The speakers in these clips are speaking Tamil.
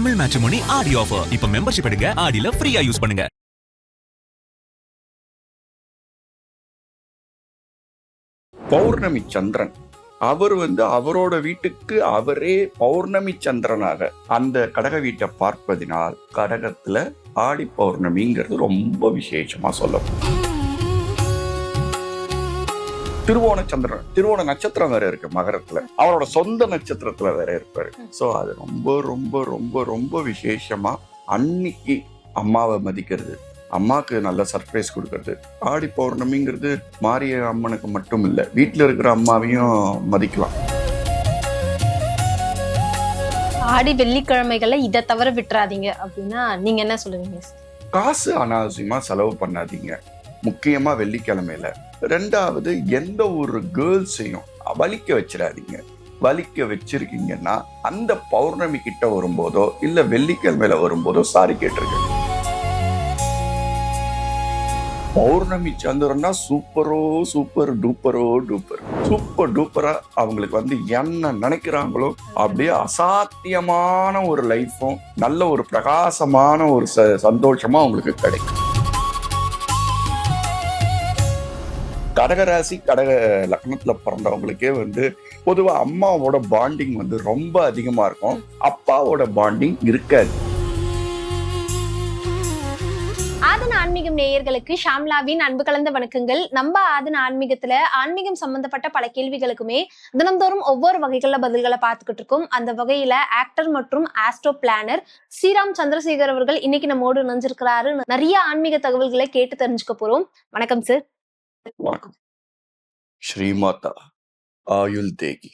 தமிழ் மேட்ரிமோனி ஆடி ஆஃபர். இப்ப மெம்பர்ஷிப் எடுங்க, ஆடில ஃப்ரீயா யூஸ் பண்ணுங்க. பௌர்ணமி சந்திரன் அவர் அவரோட வீட்டுக்கு அவரே பௌர்ணமி சந்திரனாக அந்த கடக வீட்டை பார்ப்பதினால் கடகத்துல ஆடி பௌர்ணமிங்கிறது ரொம்ப விசேஷமா சொல்லப்படும். திருவோண சந்திரன், திருவோண நட்சத்திரம் வேற இருக்கு மகரத்துல, அவரோட சொந்த நட்சத்திரத்துல வேற இருப்பாரு. சோ அது ரொம்ப ரொம்ப ரொம்ப ரொம்ப விசேஷமா அன்னைக்கு அம்மாவை மதிக்கிறது, அம்மாக்கு நல்ல சர்ப்ரைஸ் கொடுக்கறது. ஆடி பௌர்ணமிங்கிறது மாரிய அம்மனுக்கு மட்டும் இல்ல, வீட்டுல இருக்கிற அம்மாவையும் மதிக்கலாம். ஆடி வெள்ளிக்கிழமைகள்ல இதை தவிர விட்டுறாதீங்க அப்படின்னா நீங்க என்ன சொல்லுவீங்க? காசு அனாவசியமா செலவு பண்ணாதீங்க, முக்கியமா வெள்ளிக்கிழமையில. ரெண்டாவது, எந்த ஒரு கேர்ள்ஸையும் வலிக்க வச்சிடாதீங்க. வலிக்க வச்சிருக்கீங்கன்னா அந்த பௌர்ணமி கிட்ட வரும்போதோ இல்ல வெள்ளிக்கிழமையில வரும்போதோ சாரி கேட்டிருக்கேன். பௌர்ணமி சந்திரன்னா சூப்பரோ சூப்பர் டூப்பரோ டூப்பர், சூப்பர் டூப்பரா அவங்களுக்கு என்ன நினைக்கிறாங்களோ அப்படியே அசாத்தியமான ஒரு லைஃபும் நல்ல ஒரு பிரகாசமான ஒரு சந்தோஷமா அவங்களுக்கு கிடைக்கும். கடகராசி கடக லக்னத்துல பிறந்தவங்களுக்கே பொதுவா அம்மாவோட பாண்டிங் ரொம்ப அதிகமா இருக்கும், அப்பாவோட பாண்டிங் இருக்காது. ஆதன ஆன்மீகம் நேயர்களுக்கு ஷாம்லாவின் அன்பு கலந்த வணக்கங்கள். நம்ம ஆதன ஆன்மீகத்துல ஆன்மீகம் சம்பந்தப்பட்ட பல கேள்விகளுக்குமே தினம்தோறும் ஒவ்வொரு வகைகள்ல பதில்களை பார்த்துக்கிட்டு இருக்கோம். அந்த வகையில ஆக்டர் மற்றும் ஆஸ்ட்ரோ பிளானர் ஸ்ரீராம் சந்திரசேகர் அவர்கள் இன்னைக்கு நம்மோடு இணைஞ்சிருக்கிறாரு. நிறைய ஆன்மீக தகவல்களை கேட்டு தெரிஞ்சுக்க போறோம். வணக்கம் சார். வணக்கம். ஸ்ரீமாதா ஆயுள் தேகி,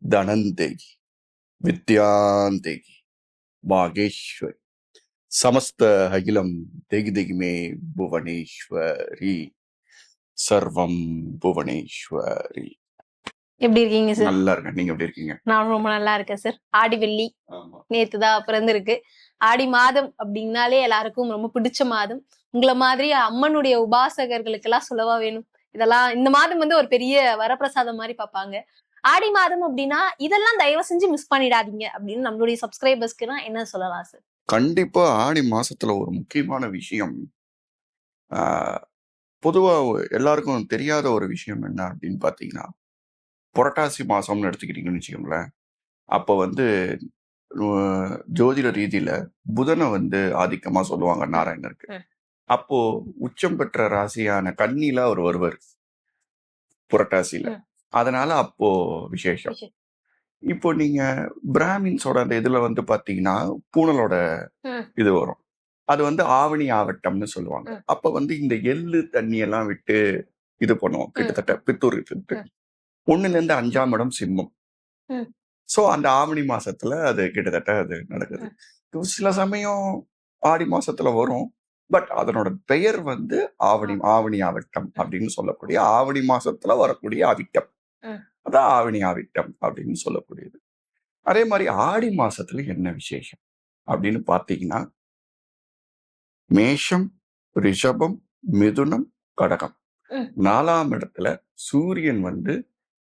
தனன் தேகி, வித்யான் தேகி, மாகேஸ்வரி, சமஸ்த அகிலம் தேகி தேகிமே புவனேஸ்வரி, சர்வம் புவனேஸ்வரி. எப்படி இருக்கீங்க சார்? நல்லா இருக்கேன், நீங்க எப்படி இருக்கீங்க? நான் ரொம்ப நல்லா இருக்கேன் சார். ஆடி வெள்ளி நேத்துதான் பிறந்திருக்கு. ஆடி மாதம் அப்படின்னாலே எல்லாருக்கும் ரொம்ப பிடிச்ச மாதம். உங்களை மாதிரி அம்மனுடைய உபாசகர்களுக்கு எல்லாம் சொல்லவா வேணும். இதெல்லாம் இந்த மாதம் ஒரு பெரிய வரப்பிரசாதம் மாதிரி பார்ப்பாங்க. ஆடி மாதம் அப்படின்னா இதெல்லாம் தயவு செஞ்சு மிஸ் பண்ணிடாதீங்க அப்படின்னு நம்மளுடைய சப்ஸ்கிரைபர்ஸ்க்கு என்ன சொல்லலாம் சார்? கண்டிப்பா ஆடி மாசத்துல ஒரு முக்கியமான விஷயம், பொதுவா எல்லாருக்கும் தெரியாத ஒரு விஷயம் என்ன அப்படின்னு பாத்தீங்கன்னா, புரட்டாசி மாசம்னு எடுத்துக்கிட்டீங்கன்னு வச்சுக்கோங்களேன். அப்ப ஜோதிட ரீதியில புதனை ஆதிக்கமா சொல்லுவாங்க நாராயணருக்கு. அப்போ உச்சம் பெற்ற ராசியான கன்னியில அவர் வருவார் புரட்டாசியில, அதனால அப்போ விசேஷம். இப்போ நீங்க பிராமின்ஸோட அந்த இதுல பாத்தீங்கன்னா பூனலோட இது வரும், அது ஆவணி ஆவட்டம்னு சொல்லுவாங்க. அப்ப இந்த எள்ளு தண்ணி எல்லாம் விட்டு இது பண்ணுவோம், கிட்டத்தட்ட பித்தூர் 1ல இருந்து 5ஆம் இடம் சிம்மம். சோ அந்த ஆவணி மாசத்துல அது கிட்டத்தட்ட அது நடக்குது. சில சமயம் ஆடி மாசத்துல வரும், பட் அதனோட பெயர் ஆவணி ஆவட்டம் அப்படின்னு சொல்லக்கூடிய ஆவணி மாசத்துல வரக்கூடிய ஆவிட்டம், அதான் ஆவணி ஆவிட்டம் அப்படின்னு சொல்லக்கூடியது. அதே மாதிரி ஆடி மாசத்துல என்ன விசேஷம் அப்படின்னு பாத்தீங்கன்னா, மேஷம், ரிஷபம், மிதுனம், கடகம் 4ஆம் இடத்துல சூரியன்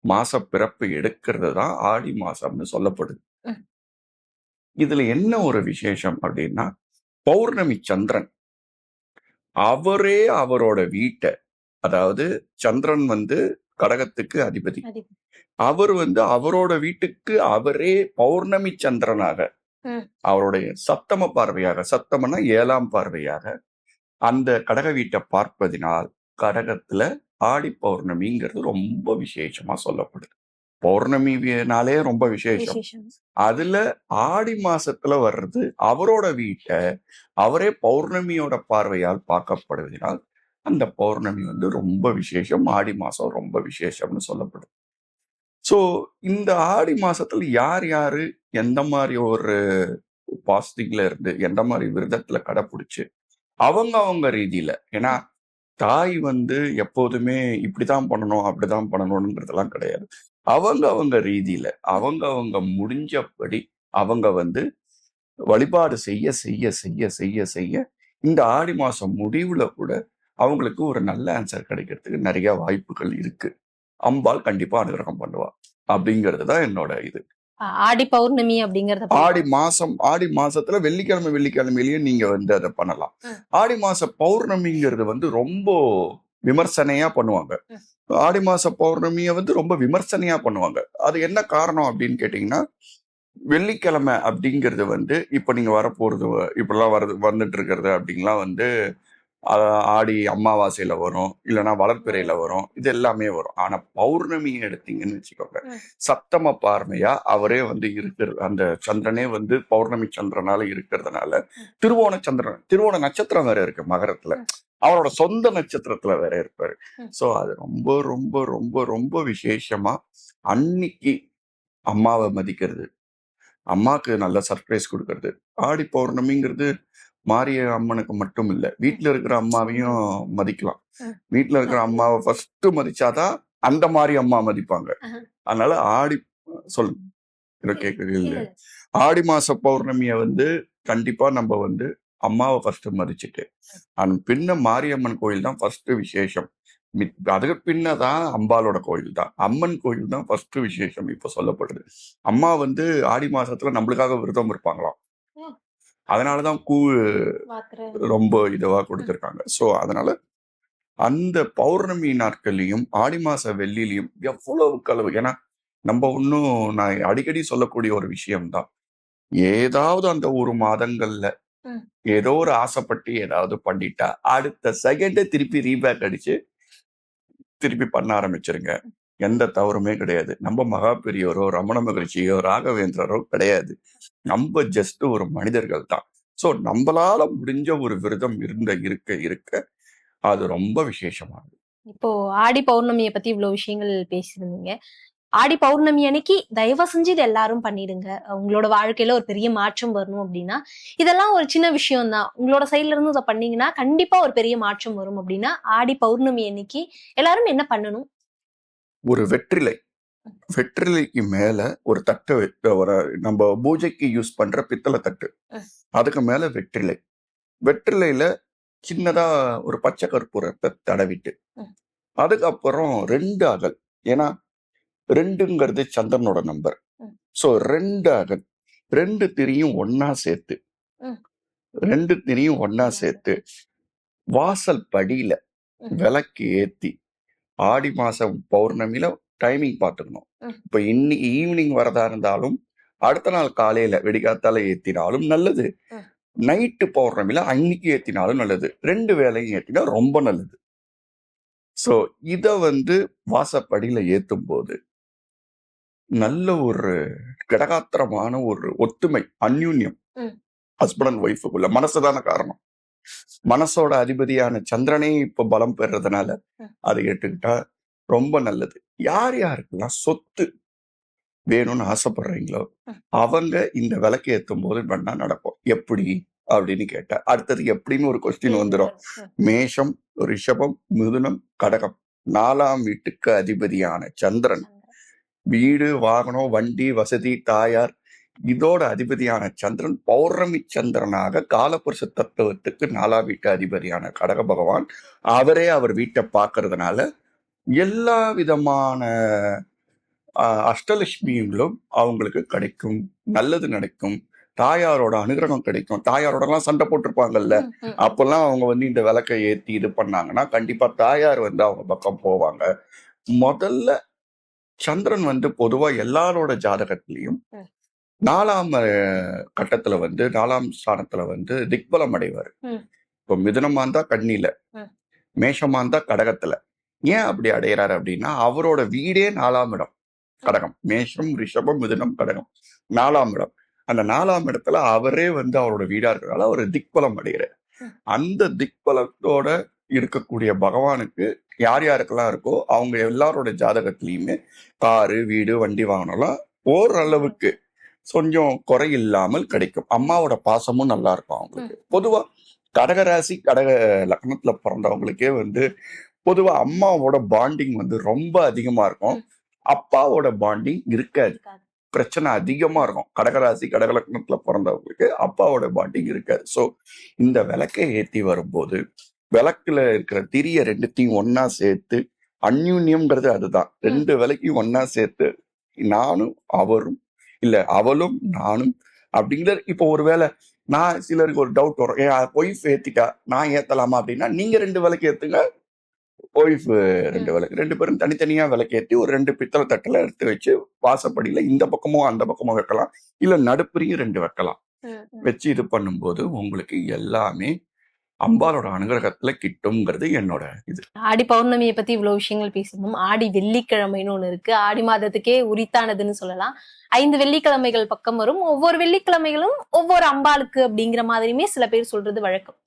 மாச பிறப்பு எடுக்கிறது தான் ஆடி மாசம்னு சொல்லப்படுது. இதுல என்ன ஒரு விசேஷம் அப்படின்னா, பௌர்ணமி சந்திரன் அவரே அவரோட வீட்டை, அதாவது சந்திரன் கடகத்துக்கு அதிபதி, அவர் அவரோட வீட்டுக்கு அவரே பௌர்ணமி சந்திரனாக அவருடைய சப்தம பார்வையாக, சப்தமனா 7ஆம் பார்வையாக அந்த கடக வீட்டை பார்ப்பதினால் கடகத்துல ஆடி பௌர்ணமிங்கிறது ரொம்ப விசேஷமா சொல்லப்படுது. பௌர்ணமினாலே ரொம்ப விசேஷம். அதுல ஆடி மாசத்துல வர்றது அவரோட வீட்டை அவரே பௌர்ணமியோட பார்வையால் பார்க்கப்படுவதனால் அந்த பௌர்ணமி ரொம்ப விசேஷம், ஆடி மாசம் ரொம்ப விசேஷம்னு சொல்லப்படுது. சோ இந்த ஆடி மாசத்துல யார் யாரு எந்த மாதிரி ஒரு பாஸ்டிங்ல இருந்து எந்த மாதிரி விரதத்துல கடைப்பிடிச்சு அவங்க ரீதியில, ஏன்னா தாய் எப்போதுமே இப்படிதான் பண்ணணும் அப்படிதான் பண்ணணும்ன்றதெல்லாம் கிடையாது. அவங்க ரீதியில அவங்க முடிஞ்சபடி அவங்க வழிபாடு செய்ய செய்ய செய்ய செய்ய செய்ய இந்த ஆடி மாசம் முடிவுல கூட அவங்களுக்கு ஒரு நல்ல ஆன்சர் கிடைக்கிறதுக்கு நிறைய வாய்ப்புகள் இருக்கு. அம்பாள் கண்டிப்பா அனுகிரகம் பண்ணுவா அப்படிங்கிறது தான் என்னோட இது. ஆடி பௌர்ணமி அப்படிங்கறத ஆடி மாசத்துல வெள்ளிக்கிழமையிலேயே நீங்க வந்து அதை பண்ணலாம். ஆடி மாச பௌர்ணமிங்கிறது வந்து ரொம்ப விமர்சனையா பண்ணுவாங்க. ஆடி மாச பௌர்ணமியை வந்து ரொம்ப விமர்சனையா பண்ணுவாங்க. அது என்ன காரணம் அப்படின்னு கேட்டீங்கன்னா, வெள்ளிக்கிழமை அப்படிங்கிறது வந்து இப்ப நீங்க வரப்போறது இப்பெல்லாம் வந்துட்டு இருக்கிறது அப்படின்லாம் வந்து ஆடி அமாவாசையில வரும், இல்லைன்னா வளர்ப்பிறையில வரும், இது எல்லாமே வரும். ஆனா பௌர்ணமி எடுத்தீங்கன்னு வச்சுக்கோங்க, சப்தம பார்வையா அவரே வந்து இருக்கிறது, அந்த சந்திரனே வந்து பௌர்ணமி சந்திரனால இருக்கிறதுனால திருவோண நட்சத்திரம் வேற இருக்கு மகரத்துல, அவரோட சொந்த நட்சத்திரத்துல வேற இருப்பாரு. சோ அது ரொம்ப ரொம்ப ரொம்ப ரொம்ப விசேஷமா அன்னைக்கு அம்மாவை மதிக்கிறது, அம்மாக்கு நல்ல சர்ப்ரைஸ் கொடுக்கறது. ஆடி பௌர்ணமிங்கிறது மாரிய அம்மனுக்கு மட்டும் இல்ல, வீட்டுல இருக்கிற அம்மாவையும் மதிக்கலாம். வீட்டுல இருக்கிற அம்மாவை ஃபர்ஸ்ட் மதிச்சாதான் அந்த மாதிரி அம்மா மதிப்பாங்க. அதனால கேக்குறது இல்ல, ஆடி மாச பௌர்ணமிய வந்து கண்டிப்பா நம்ம வந்து அம்மாவை ஃபர்ஸ்ட் மதிச்சுட்டு, பின்ன மாரியம்மன் கோயில் தான் ஃபர்ஸ்ட் விசேஷம். அதுக்கு பின்னதான் அம்பாலோட கோயில் தான், அம்மன் கோயில் தான் ஃபர்ஸ்ட் விசேஷம் இப்ப சொல்லப்படுது. அம்மா வந்து ஆடி மாசத்துல நம்மளுக்காக விரதம் இருப்பாங்களாம். அதனாலதான் ரொம்ப இதுவா கொடுத்திருக்காங்க. சோ அதனால அந்த பௌர்ணமி நாட்கள்லயும் ஆடி மாச வெள்ளிலையும் எவ்வளவு கலவு, ஏன்னா நம்ம நான் அடிக்கடி சொல்லக்கூடிய ஒரு விஷயம்தான், ஏதாவது அந்த ஒரு மாதங்கள்ல ஏதோ ஒரு ஆசைப்பட்டு ஏதாவது பண்ணிட்டா அடுத்த செகண்டே திருப்பி ரீபேக் அடிச்சு திருப்பி பண்ண ஆரம்பிச்சிருங்க. எந்த தவறுமே கிடையாது. நம்ம மகா பெரியவரோ ரமண மகிழ்ச்சியோ ராகவேந்திரரோ கிடையாது. நம்ம ஜஸ்ட் ஒரு மனிதர்கள் தான். சோ நம்மளால முடிஞ்ச ஒரு விரதம் இருக்க அது ரொம்ப விசேஷமானது. இப்போ ஆடி பௌர்ணமியை பத்தி இவ்வளவு விஷயங்கள் பேசியிருந்தீங்க. ஆடி பௌர்ணமி அன்னைக்கு தயவு செஞ்சு இது எல்லாரும் பண்ணிடுங்க, உங்களோட வாழ்க்கையில ஒரு பெரிய மாற்றம் வரணும் அப்படின்னா. இதெல்லாம் ஒரு சின்ன விஷயம் தான், உங்களோட சைட்ல இருந்து இதை பண்ணீங்கன்னா கண்டிப்பா ஒரு பெரிய மாற்றம் வரும் அப்படின்னா ஆடி பௌர்ணமி அன்னைக்கு எல்லாரும் என்ன பண்ணணும்? ஒரு வெற்றிலைக்கு மேல ஒரு தட்டு, நம்ம பூஜைக்கு யூஸ் பண்ற பித்தளை தட்டு, அதுக்கு மேல வெற்றிலையில சின்னதா ஒரு பச்சை கற்பூரத்தை தடவிட்டு, அதுக்கப்புறம் 2 அகல், ஏன்னா 2ங்கிறது சந்திரனோட நம்பர். சோ 2 அகல், 2 திரியும் ஒன்னா சேர்த்து வாசல் படியில விளக்கு ஏத்தி, ஆடி மாசம் பௌர்ணமியில டைமிங் பார்த்துக்கணும். இப்ப இன்னைக்கு ஈவினிங் வரதா இருந்தாலும் அடுத்த நாள் காலையில வெடிகாத்தால ஏத்தினாலும் நல்லது, நைட்டு பௌர்ணமியில அன்னைக்கு ஏத்தினாலும் நல்லது, 2 வேளையும் ஏத்தினா ரொம்ப நல்லது. சோ இத வந்து வாசப்படியில ஏத்தும் போது நல்ல ஒரு கடகாத்திரமான ஒரு ஒத்துமை, அந்யூன்யம், ஹஸ்பண்ட் அண்ட் ஒய்ஃபுக்குள்ள. மனசுதான காரணம், மனசோட அதிபதியான சந்திரனே இப்ப பலம் பெறதுனால அதை ஏற்றுக்கிட்டா ரொம்ப நல்லது. யார் யாருக்கெல்லாம் சொத்து வேணும்னு ஆசைப்படுறீங்களோ அவங்க இந்த விளக்கு ஏற்றும் போது பண்ணா நடக்கும். எப்படி அப்படின்னு கேட்டா அடுத்தது எப்படின்னு ஒரு கொஸ்டின் வந்துடும். மேஷம், ரிஷபம், மிதுனம், கடகம், 4ஆம் வீட்டுக்கு அதிபதியான சந்திரன், வீடு, வாகனம், வண்டி, வசதி, தாயார், இதோட அதிபதியான சந்திரன் பௌர்ணமி சந்திரனாக காலபுருஷ தத்துவத்துக்கு 4ஆம் வீட்டு அதிபதியான கடக பகவான் அவரே அவர் வீட்டை பார்க்கறதுனால எல்லா விதமான அஷ்டலட்சுமிகளும் அவங்களுக்கு கிடைக்கும், நல்லது நடக்கும், தாயாரோட அனுகிரகம் கிடைக்கும். தாயாரோடலாம் சண்டை போட்டிருப்பாங்கல்ல, அப்பெல்லாம் அவங்க வந்து இந்த விளக்கை ஏத்தி இது பண்ணாங்கன்னா கண்டிப்பா தாயார் வந்து அவங்க பக்கம் போவாங்க. முதல்ல சந்திரன் வந்து பொதுவா எல்லாரோட ஜாதகத்திலையும் 4ஆம் கட்டத்துல வந்து 4ஆம் ஸ்தானத்துல வந்து திக்பலம் அடைவார். இப்போ மிதுனமா இருந்தா கன்னியில, மேஷமா இருந்தா கடகத்துல. ஏன் அப்படி அடையிறாரு அப்படின்னா அவரோட வீடே 4ஆம் இடம் கடகம். மேஷம், ரிஷபம், மிதுனம், கடகம் 4ஆம் இடம். அந்த 4ஆம் இடத்துல அவரே வந்து அவரோட வீடா இருக்கிறதால அவர் திக்பலம் அடைகிறார். அந்த திக்பலத்தோட இருக்கக்கூடிய பகவானுக்கு யார் யாருக்கெல்லாம் இருக்கோ அவங்க எல்லாரோட ஜாதகத்திலயுமே காரு, வீடு, வண்டி வாகனம்லாம் ஓரளவுக்கு கொஞ்சம் குறையில்லாமல் கிடைக்கும். அம்மாவோட பாசமும் நல்லா இருக்கும் அவங்களுக்கு. பொதுவா கடகராசி கடக லக்னத்துல பிறந்தவங்களுக்கே வந்து பொதுவா அம்மாவோட பாண்டிங் வந்து ரொம்ப அதிகமா இருக்கும், அப்பாவோட பாண்டிங் இருக்காது. பிரச்சனை அதிகமா இருக்கும். கடகராசி கடகலக்னத்துல பிறந்தவங்களுக்கு அப்பாவோட பாண்டிங் இருக்காது. சோ இந்த விளக்கை ஏத்தி வரும்போது விளக்குல இருக்கிற திரிய 2த்தையும் ஒன்னா சேர்த்து, அந்யூன்யம்ங்கிறது அதுதான், 2 விளக்கையும் ஒன்னா சேர்த்து நானும் அவரும் இல்ல அவளும் நானும் அப்படிங்கிறது. இப்போ ஒருவேளை நான் சிலருக்கு ஒரு டவுட் வரும், என் ஒய்ஃப் ஏத்திட்டா நான் ஏத்தலாமா அப்படின்னா, நீங்க 2 விளக்கு ஏத்துங்க, ஒய்ஃப் 2 விளக்கு, 2 பேரும் தனித்தனியா விளக்கேத்தி ஒரு 2 பித்தளை தட்டுல எடுத்து வச்சு வாசப்படியில இந்த பக்கமும் அந்த பக்கமும் வைக்கலாம், இல்ல நடுப்புறையும் 2 வைக்கலாம். வச்சு இது பண்ணும்போது உங்களுக்கு எல்லாமே அம்பாலோட அனுகிரகத்துல கிட்டும்ங்கிறது என்னோட இது. ஆடி பௌர்ணமியை பத்தி இவ்வளவு விஷயங்கள் பேசணும். ஆடி வெள்ளிக்கிழமைன்னு ஒண்ணு இருக்கு. ஆடி மாதத்துக்கே உரித்தானதுன்னு சொல்லலாம். 5 வெள்ளிக்கிழமைகள் பக்கம் வரும். ஒவ்வொரு வெள்ளிக்கிழமைகளும் ஒவ்வொரு அம்பாளுக்கு அப்படிங்கிற மாதிரியுமே சில பேர் சொல்றது வழக்கம்.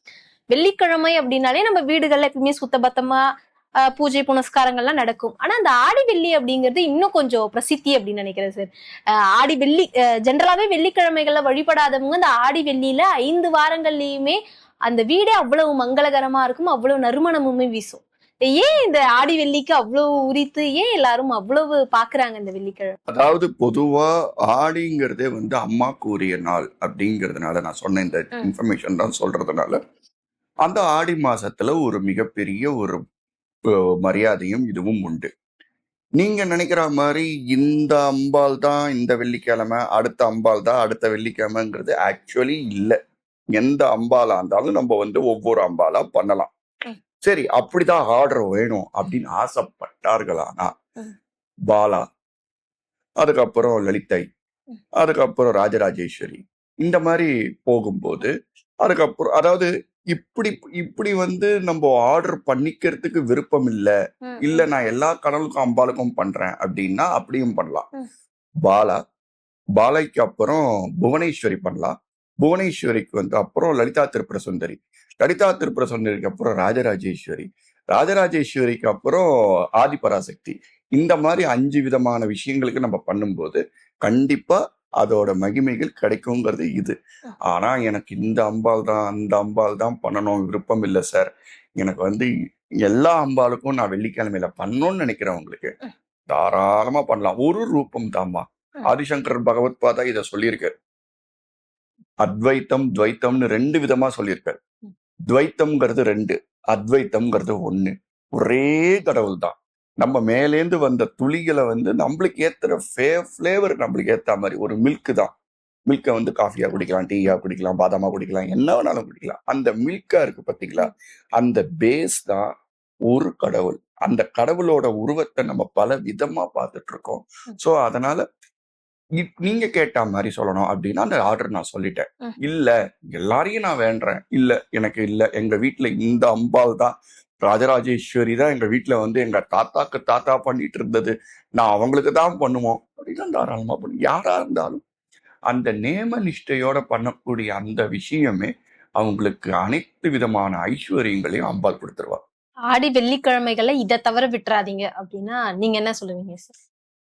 வெள்ளிக்கிழமை அப்படின்னாலே நம்ம வீடுகள்ல எப்பவுமே சுத்தபத்தமா பூஜை புனஸ்காரங்கள்லாம் நடக்கும். ஆனா அந்த ஆடி வெள்ளி அப்படிங்கிறது இன்னும் கொஞ்சம் பிரசித்தி அப்படின்னு நினைக்கிறேன் சார். ஆடி வெள்ளி ஜென்ரலாவே வெள்ளிக்கிழமைகள்ல வழிபடாதவங்க அந்த ஆடி வெள்ளியில 5 வாரங்கள்லயுமே அந்த வீடே அவ்வளவு மங்களகரமா இருக்கும், அவ்வளவு நறுமணமுமே வீசும். ஏன் இந்த ஆடி வெள்ளிக்கு அவ்வளவு உரித்து, ஏன் எல்லாரும் அவ்வளவு பாக்குறாங்க இந்த வெள்ளிக்கிழமை? அதாவது பொதுவா ஆடிங்கிறதே வந்து அம்மாக்கு உரிய நாள் அப்படிங்கிறதுனால நான் சொன்ன இந்த இன்ஃபர்மேஷன் தான் சொல்றதுனால அந்த ஆடி மாசத்துல ஒரு மிகப்பெரிய ஒரு மரியாதையும் இதுவும் உண்டு. நீங்க நினைக்கிற மாதிரி இந்த அம்பாள் தான் இந்த வெள்ளிக்கிழமை, அடுத்த அம்பாள் தான் அடுத்த வெள்ளிக்கிழமைங்கிறது ஆக்சுவலி இல்லை. எந்த அம்பாலா இருந்தாலும் நம்ம வந்து ஒவ்வொரு அம்பாலா பண்ணலாம். சரி, அப்படிதான் ஆர்டர் வேணும் அப்படின்னு ஆசைப்பட்டார்களானா பாலா, அதுக்கப்புறம் லலிதை, அதுக்கப்புறம் ராஜராஜேஸ்வரி, இந்த மாதிரி போகும்போது அதுக்கப்புறம் அதாவது இப்படி இப்படி வந்து நம்ம ஆர்டர் பண்ணிக்கிறதுக்கு விருப்பம் இல்ல நான் எல்லா கடவுளுக்கும் அம்பாளுக்கும் பண்றேன் அப்படின்னா அப்படியும் பண்ணலாம். பாலைக்கு அப்புறம் புவனேஸ்வரி பண்ணலாம். புவனேஸ்வரிக்கு வந்து அப்புறம் லலிதா திரிபுர சுந்தரி, லலிதா திரிபுர சுந்தரிக்கு அப்புறம் ராஜராஜேஸ்வரி, ராஜராஜேஸ்வரிக்கு அப்புறம் ஆதிபராசக்தி. இந்த மாதிரி 5 விதமான விஷயங்களுக்கு நம்ம பண்ணும்போது கண்டிப்பா அதோட மகிமைகள் கிடைக்குங்கிறது இது. ஆனா எனக்கு இந்த அம்பாள் தான் அந்த அம்பாள் தான் பண்ணணும் விருப்பம் இல்லை சார், எனக்கு வந்து எல்லா அம்பாளுக்கும் நான் வெள்ளிக்கிழமையில பண்ணணும்னு நினைக்கிறவங்களுக்கு தாராளமா பண்ணலாம். ஒரு ரூபம் தாம்மா. ஆதிசங்கர் பகவத் பாதா இதை சொல்லியிருக்காரு. அத்வைத்தம் துவைத்தம்னு 2 விதமா சொல்லியிருக்காரு. துவைத்தம்ங்கிறது 2, அத்வைத்தம்ங்கிறது 1. ஒரே கடவுள் தான். நம்ம மேலேந்து வந்த துளிகளை வந்து நம்மளுக்கு ஏத்துற ஃபிளேவர் நம்மளுக்கு ஏத்த மாதிரி ஒரு மில்க் தான். மில்கை வந்து காஃபியா குடிக்கலாம், டீயா குடிக்கலாம், பாதாமா குடிக்கலாம், என்ன வேணாலும் குடிக்கலாம். அந்த மில்கா இருக்கு பாத்தீங்களா, அந்த பேஸ் தான் ஒரு கடவுள். அந்த கடவுளோட உருவத்தை நம்ம பல விதமா பார்த்துட்டு இருக்கோம். சோ அதனால நீங்க கேட்ட மாதிரி சொல்லணும் அப்படின்னா அந்த ஆர்டர் நான் சொல்லிட்டேன். இல்ல எல்லாரையும் நான் வேண்டேன், இல்ல எனக்கு இல்ல எங்க வீட்டுல இந்த அம்பாள் தான், ராஜராஜேஸ்வரி தான் எங்க வீட்டுல வந்து எங்க தாத்தாக்கு தாத்தா பண்ணிட்டு இருந்தது, நான் அவங்களுக்கு தான் பண்ணுவோம் அப்படின்னா தாராளமா பண்ணும். யாரா இருந்தாலும் அந்த நேம நிஷ்டையோட பண்ணக்கூடிய அந்த விஷயமே அவங்களுக்கு அனைத்து விதமான ஐஸ்வர்யங்களையும் அம்பாள் கொடுத்துருவா. ஆடி வெள்ளிக்கிழமைகள்ல இதை தவிர விட்டுறாதீங்க அப்படின்னா நீங்க என்ன சொல்லுவீங்க சார்?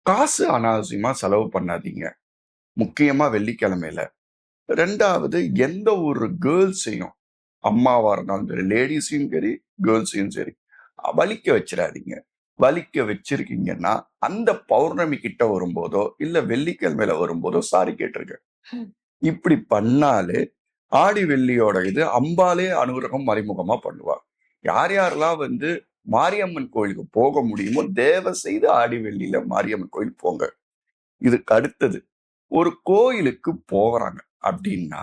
காசு அனாவசியமா செலவு பண்ணாதீங்க, முக்கியமா வெள்ளிக்கிழமையில. 2வது, எந்த ஒரு கேர்ள்ஸையும், அம்மாவா இருந்தாலும் சரி, லேடிஸையும் சரி, கேர்ள்ஸையும் சரி, வலிக்க வச்சிடாதீங்க. வலிக்க வச்சிருக்கீங்கன்னா அந்த பௌர்ணமி கிட்ட வரும்போதோ இல்ல வெள்ளிக்கிழமையில வரும்போதோ சாரி கேட்டிருக்க. இப்படி பண்ணாலே ஆடி வெள்ளியோட இது அம்பாலே அனுகிரகம் மறைமுகமா பண்ணுவா. யார் யாரெல்லாம் வந்து மாரியம்மன் கோயிலுக்கு போக முடியுமோ தேவ செய்து ஆடி வெள்ளியில மாரியம்மன் கோயில் போங்க. இதுக்கு அடுத்தது, ஒரு கோயிலுக்கு போறாங்க அப்படின்னா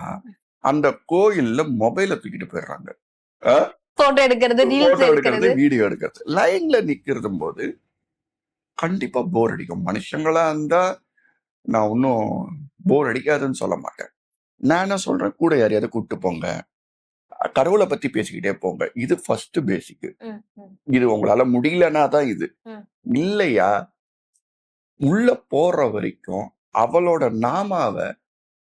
அந்த கோயில்ல மொபைலை தூக்கிட்டு போயிடுறாங்க, போட்டோ எடுக்கிறது, வீடியோ எடுக்கிறது, லைன்ல நிக்கிறது போது கண்டிப்பா போர் அடிக்கும். மனுஷங்களா இருந்தா நான் ஒன்னும் போர் அடிக்காதுன்னு சொல்ல மாட்டேன். நான் என்ன சொல்றேன், கூட யாரையாவது கூப்பிட்டு போங்க, கடவுளை பத்தி பேசிக்கிட்டே போங்க. இது ஃபர்ஸ்ட் பேசிக். இது உங்களால முடியலன்னா தான் இது. இல்லையா, உள்ள போற வரைக்கும் அவளோட நாமாவை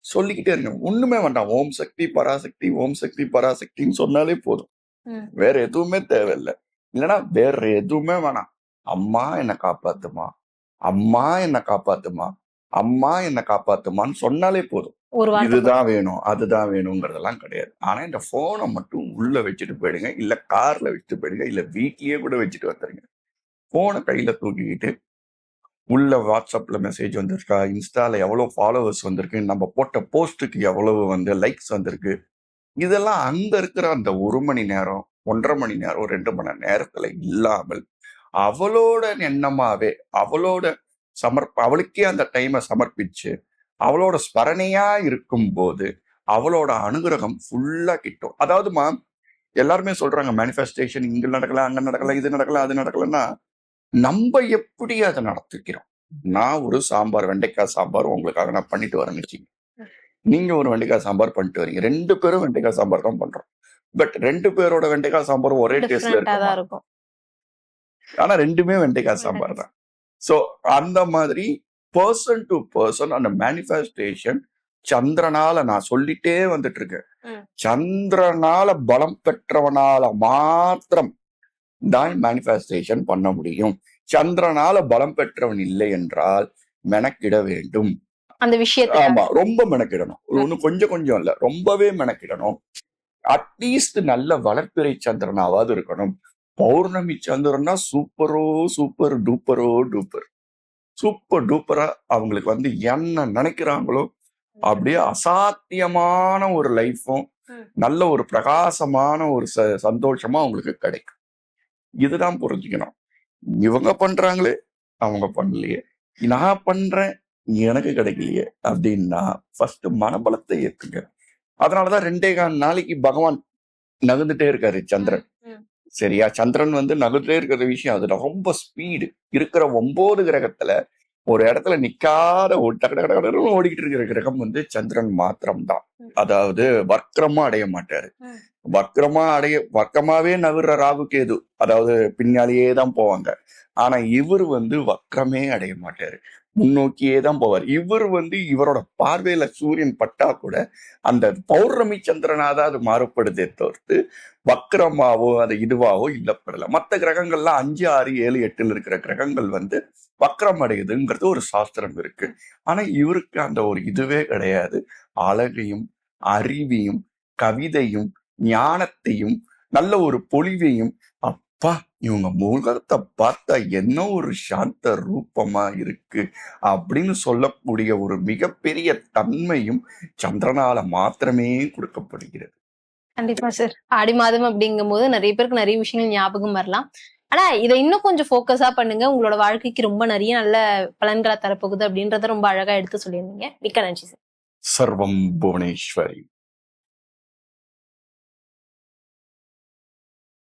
சொல்லிக்கிட்டே இருங்க. ஒண்ணுமே வேண்டாம், ஓம் சக்தி பராசக்தி, ஓம் சக்தி பராசக்தின்னு சொன்னாலே போதும். வேற எதுவுமே தேவையில்லை. இல்லைன்னா வேற எதுவுமே வேணாம். அம்மா என்ன காப்பாத்துமா, அம்மா என்ன காப்பாத்துமா, அம்மா என்ன காப்பாத்துமான்னு சொன்னாலே போதும். இதுதான் வேணும் அதுதான் வேணுங்கிறதெல்லாம் கிடையாது. ஆனா இந்த போனை மட்டும் உள்ள வச்சுட்டு போயிடுங்க, இல்ல கார்ல வச்சுட்டு போயிடுங்க, இல்ல வீட்லயே கூட வச்சுட்டு வந்துருங்க. போனை கையில தூக்கிக்கிட்டு உள்ள வாட்ஸ்அப்ல மெசேஜ் வந்திருக்கா, இன்ஸ்டால எவ்வளவு ஃபாலோவர்ஸ் வந்திருக்கு, நம்ம போட்ட போஸ்டுக்கு எவ்வளவு வந்து லைக்ஸ் வந்திருக்கு, இதெல்லாம் அங்க இருக்கிற அந்த 1 மணி நேரம் 1.5 மணி நேரம் 2 மணி நேரத்துல இல்லாமல் அவளோட எண்ணமாவே அவளோட அவளுக்கே அந்த டைமை சமர்ப்பிச்சு அவளோட ஸ்மரணையா இருக்கும் போது அவளோட அனுகிரகம் ஃபுல்லா கிட்டும். அதாவதுமா எல்லாருமே சொல்றாங்க மேனிஃபெஸ்டேஷன் இங்க நடக்கல, அங்க நடக்கல, இது நடக்கல, அது நடக்கலன்னா நம்ம எப்படி அதை நடத்திக்கிறோம். நான் ஒரு சாம்பார், வெண்டைக்காய் சாம்பார் உங்களுக்காக நான் பண்ணிட்டு வரேன்னு வச்சுக்கோங்க. நீங்க ஒரு வெண்டைக்காய் சாம்பார் பண்ணிட்டு வரீங்க, 2 பேரும் வெண்டைக்காய் சாம்பார் தான் பண்றோம். பட் 2 பேரோட வெண்டைக்காய் சாம்பாரும் ஒரே டேஸ்ட்ல டிஃப்ரெண்டா தான் இருக்கும், இருக்கும். ஆனா 2மே வெண்டைக்காய் சாம்பார் தான். சோ அந்த மாதிரி பர்சன் டு பர்சன் அந்த மேனிஃபெஸ்டேஷன் சந்திரனால நான் சொல்லிட்டே வந்துட்டு இருக்கேன். சந்திரனால பலம் பெற்றவனால மாத்திரம் தான் மேனிஃபெஸ்டேஷன் பண்ண முடியும். சந்திரனால பலம் பெற்றவன் இல்லை என்றால் மெனக்கிட வேண்டும். அந்த விஷயத்தை ஆமா, ரொம்ப மெனக்கிடணும். ஒண்ணு கொஞ்சம் கொஞ்சம் இல்ல, ரொம்பவே மெனக்கிடணும். அட்லீஸ்ட் நல்ல வளர்ப்பிறை சந்திரனாவது இருக்கணும். பௌர்ணமி சந்திரனா சூப்பரோ சூப்பர் டூப்பரோ டூப்பர், சூப்பர் டூப்பரா அவங்களுக்கு வந்து என்ன நினைக்கிறாங்களோ அப்படியே அசாத்தியமான ஒரு லைஃபும் நல்ல ஒரு பிரகாசமான ஒரு சந்தோஷமா அவங்களுக்கு கிடைக்கும். இதுதான் புரிஞ்சுக்கணும். இவங்க பண்றாங்களே அவங்க பண்ணலையே, நான் பண்றேன் எனக்கு கிடைக்கலையே அப்படின்னா ஃபர்ஸ்ட் மனபலத்தை ஏத்துங்க. அதனாலதான் 2.25 நாளைக்கு பகவான் நகர்ந்துட்டே இருக்காரு சந்திரன். சரியா, சந்திரன் வந்து நகர்ந்துட்டே இருக்கிற விஷயம் அதுல ரொம்ப ஸ்பீடு. இருக்கிற 9 கிரகத்துல ஒரு இடத்துல நிக்காத ஓடிக்கிட்டு இருக்கிற கிரகம் வந்து சந்திரன் மாத்திரம் தான். அதாவது வக்ரமா அடைய மாட்டாரு. வக்கமாவே நகர்ற ராகு கேது அதாவது பின்னாலேயே தான் போவாங்க. ஆனா இவர் வந்து வக்கரமே அடைய மாட்டாரு, முன்னோக்கியே தான் போவார். இவர் வந்து இவரோட பார்வையில சூரியன் பட்டா கூட அந்த பௌர்ணமி சந்திரனாதான் அது மாறுபடுதே தவிர்த்து வக்கரமாவோ அது இதுவாவோ இல்லப்படல. மற்ற கிரகங்கள்லாம் 5, 6, 7, 8 இருக்கிற கிரகங்கள் வந்து வக்கரம் அடையுதுங்கிறது ஒரு சாஸ்திரம் இருக்கு. ஆனா இவருக்கு அந்த ஒரு இதுவே கிடையாது. அழகையும் அறிவையும் கவிதையும் ஞானத்தையும் நல்ல ஒரு பொலிவையும், அப்பா இவங்க முகத்தை பார்த்தா என்ன ஒரு சாந்த ரூபமா இருக்கு அப்படின்னு சொல்லக்கூடிய ஒரு மிகப்பெரிய தன்மையும் சந்திரனால மாத்திரமே கொடுக்கப்படுகிறது. கண்டிப்பா சார். ஆடி மாதம் அப்படிங்கும் போது நிறைய பேருக்கு நிறைய விஷயங்கள் ஞாபகம் வரலாம். ஆனா இதை இன்னும் கொஞ்சம் ஃபோக்கஸா பண்ணுங்க, உங்களோட வாழ்க்கைக்கு ரொம்ப நிறைய நல்ல பலன்களை தரப்போகுது அப்படின்றத ரொம்ப அழகா எடுத்து சொல்லியிருந்தீங்க. மிக்க நன்றி சார். சர்வம் புவனேஸ்வரி.